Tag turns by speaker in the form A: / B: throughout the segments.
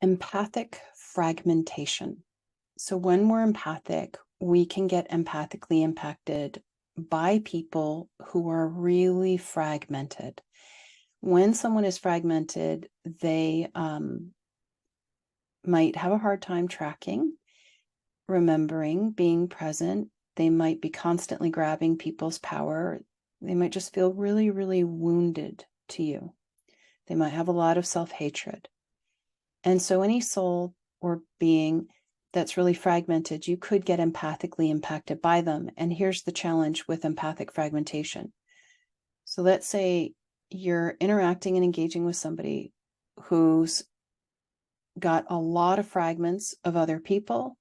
A: Empathic fragmentation. So when we're empathic, we can get empathically impacted by people who are really fragmented. When someone is fragmented, they might have a hard time tracking, remembering, being present. They might be constantly grabbing people's power. They might just feel really, really wounded to you. They might have a lot of self-hatred. And so any soul or being that's really fragmented, you could get empathically impacted by them. And here's the challenge with empathic fragmentation. So let's say you're interacting and engaging with somebody who's got a lot of fragments of other people,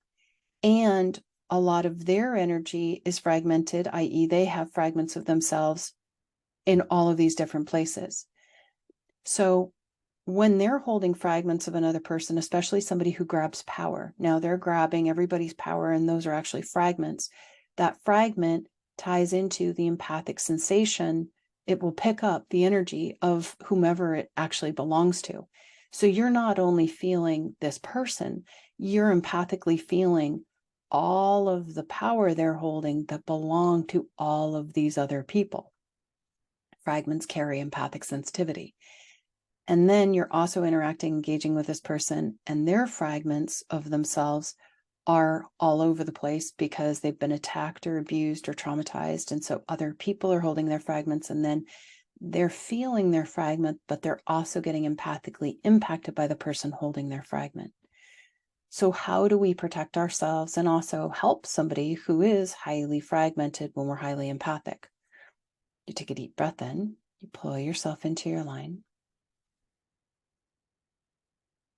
A: and a lot of their energy is fragmented, i.e., they have fragments of themselves in all of these different places. So when they're holding fragments of another person, especially somebody who grabs power, now they're grabbing everybody's power, and those are actually fragments. That fragment ties into the empathic sensation. It will pick up the energy of whomever it actually belongs to. So you're not only feeling this person, you're empathically feeling all of the power they're holding that belong to all of these other people. Fragments carry empathic sensitivity. And then you're also interacting, engaging with this person, and their fragments of themselves are all over the place because they've been attacked or abused or traumatized. And so other people are holding their fragments, and then they're feeling their fragment, but they're also getting empathically impacted by the person holding their fragment. So how do we protect ourselves and also help somebody who is highly fragmented when we're highly empathic? You take a deep breath in, you pull yourself into your line.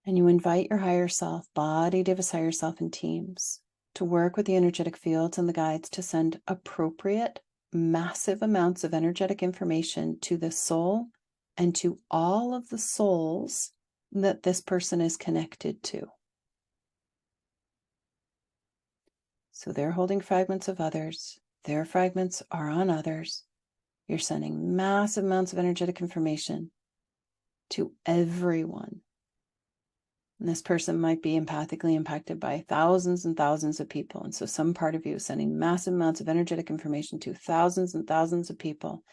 A: And you invite your higher self, body, divas, higher self, and teams to work with the energetic fields and the guides to send appropriate, massive amounts of energetic information to the soul and to all of the souls that this person is connected to. So they're holding fragments of others. Their fragments are on others. You're sending massive amounts of energetic information to everyone. And this person might be empathically impacted by thousands and thousands of people. And so some part of you is sending massive amounts of energetic information to thousands and thousands of people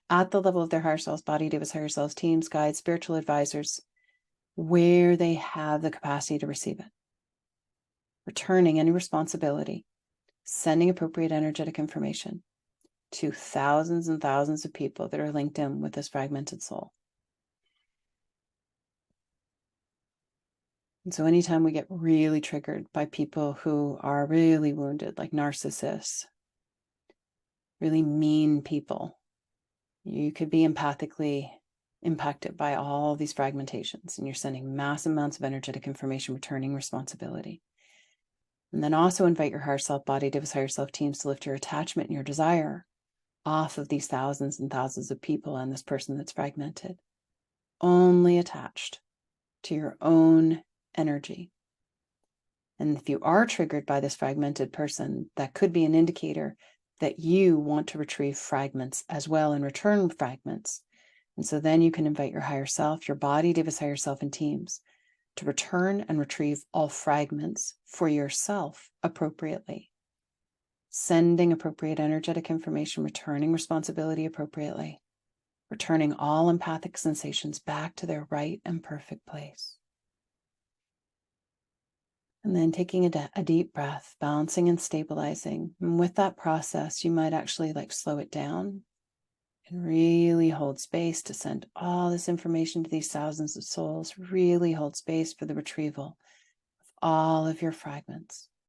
A: at the level of their higher selves, body, divas, higher selves, teams, guides, spiritual advisors, where they have the capacity to receive it. Returning any responsibility, sending appropriate energetic information to thousands and thousands of people that are linked in with this fragmented soul. And so anytime we get really triggered by people who are really wounded, like narcissists, really mean people, you could be empathically impacted by all these fragmentations, and you're sending massive amounts of energetic information, returning responsibility. And then also invite your higher self, body, divas, higher self teams to lift your attachment and your desire off of these thousands and thousands of people and this person that's fragmented, only attached to your own energy. And if you are triggered by this fragmented person, that could be an indicator that you want to retrieve fragments as well and return fragments. And so then you can invite your higher self, your body, divas, higher self, and teams to return and retrieve all fragments for yourself appropriately, sending appropriate energetic information, returning responsibility appropriately, returning all empathic sensations back to their right and perfect place. And then taking a deep breath, balancing and stabilizing. And with that process, you might actually slow it down and really hold space to send all this information to these thousands of souls, really hold space for the retrieval of all of your fragments.